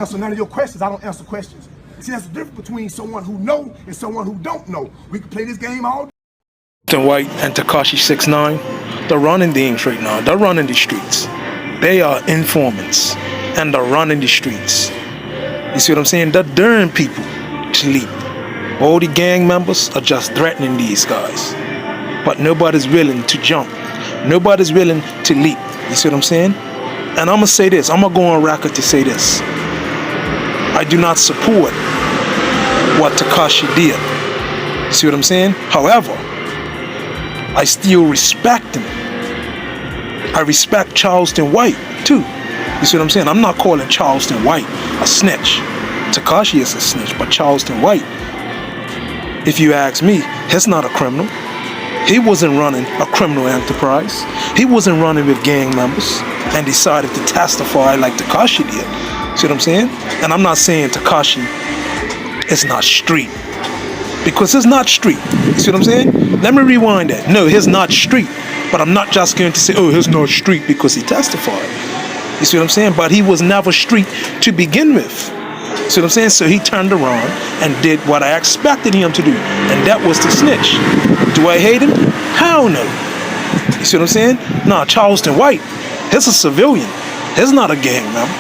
answer none of your questions. I don't answer questions. See, that's the difference between someone who know and someone who don't know. We can play this game all day. Charleston White and Tekashi 6ix9ine, they're running things right now. They're running the streets. They are informants, and they're running the streets. You see what I'm saying? They're daring people to leap. All the gang members are just threatening these guys, but nobody's willing to jump. Nobody's willing to leap. You see what I'm saying? And I'm gonna say this. I'm gonna go on record to say this. I do not support what Tekashi did. See what I'm saying? However, I still respect him. I respect Charleston White too. You see what I'm saying? I'm not calling Charleston White a snitch. Tekashi is a snitch, but Charleston White, if you ask me, he's not a criminal. He wasn't running a criminal enterprise. He wasn't running with gang members and decided to testify like Tekashi did. See what I'm saying? And I'm not saying Tekashi is not street, because it's not street. You see what I'm saying? Let me rewind that. No, he's not street. But I'm not just going to say, oh, he's not street because he testified. You see what I'm saying? But he was never street to begin with. See what I'm saying? So he turned around and did what I expected him to do, and that was to snitch. Do I hate him? Hell no. You see what I'm saying? Nah, Charleston White, he's a civilian. He's not a gang member.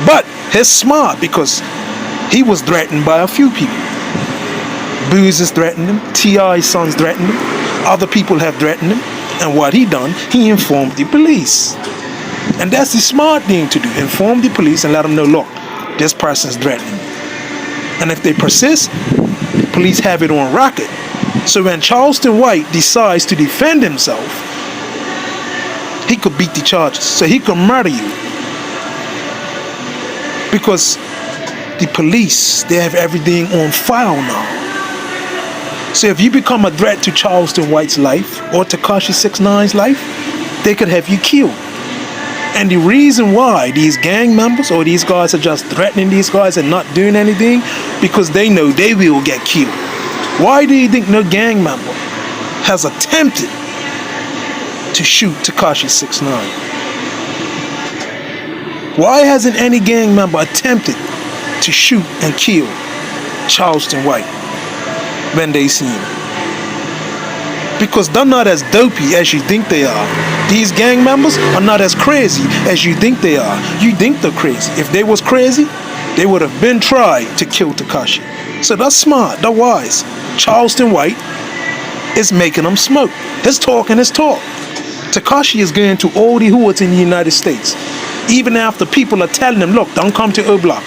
But he's smart because he was threatened by a few people. Boozers threatened him. T.I.'s sons threatened him. Other people have threatened him. And what he done, he informed the police. And that's the smart thing to do. Inform the police and let them know, look, this person's threatening me. And if they persist, the police have it on record. So when Charleston White decides to defend himself, he could beat the charges. So he could murder you. Because the police, they have everything on file now. So if you become a threat to Charleston White's life or Tekashi 6ix9ine's life, they could have you killed. And the reason why these gang members or these guys are just threatening these guys and not doing anything, because they know they will get killed. Why do you think no gang member has attempted to shoot Tekashi 6ix9ine? Why hasn't any gang member attempted to shoot and kill Charleston White when they see him? Because they're not as dopey as you think they are. These gang members are not as crazy as you think they are. You think they're crazy. If they was crazy, they would have been tried to kill Tekashi. So that's smart, they're wise. Charleston White is making them smoke. His talk and his talk. Tekashi is going to all the hoods in the United States. Even after people are telling him, look, don't come to O Block.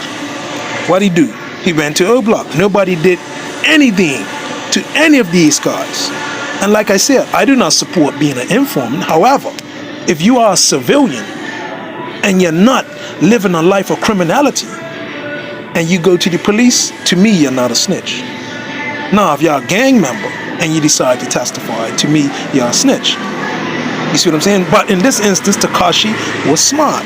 What'd he do? He went to O Block. Nobody did anything to any of these guys. And like I said, I do not support being an informant. However, if you are a civilian and you're not living a life of criminality and you go to the police, to me, you're not a snitch. Now, if you're a gang member and you decide to testify, to me, you're a snitch. You see what I'm saying? But in this instance, Tekashi was smart.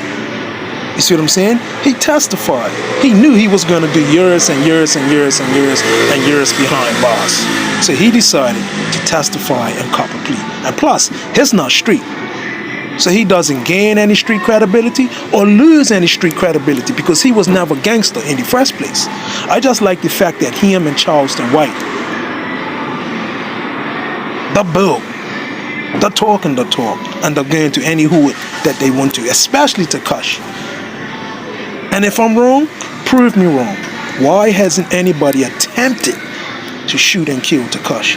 You see what I'm saying? He testified. He knew he was going to do years and years and years and years and years behind bars. So he decided to testify and cop a plea. And plus, he's not street. So he doesn't gain any street credibility or lose any street credibility because he was never gangster in the first place. I just like the fact that him and Charleston White, they're bold. They're talking the talk, and they're going to any hood that they want to, especially Tekashi. And if I'm wrong, prove me wrong. Why hasn't anybody attempted to shoot and kill Tekashi?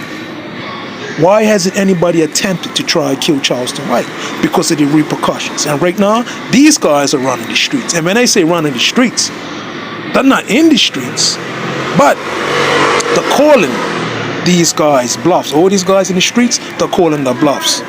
Why hasn't anybody attempted to try and kill Charleston White? Because of the repercussions. And right now, these guys are running the streets. And when I say running the streets, they're not in the streets, but they're calling these guys bluffs. All these guys in the streets, they're calling the bluffs.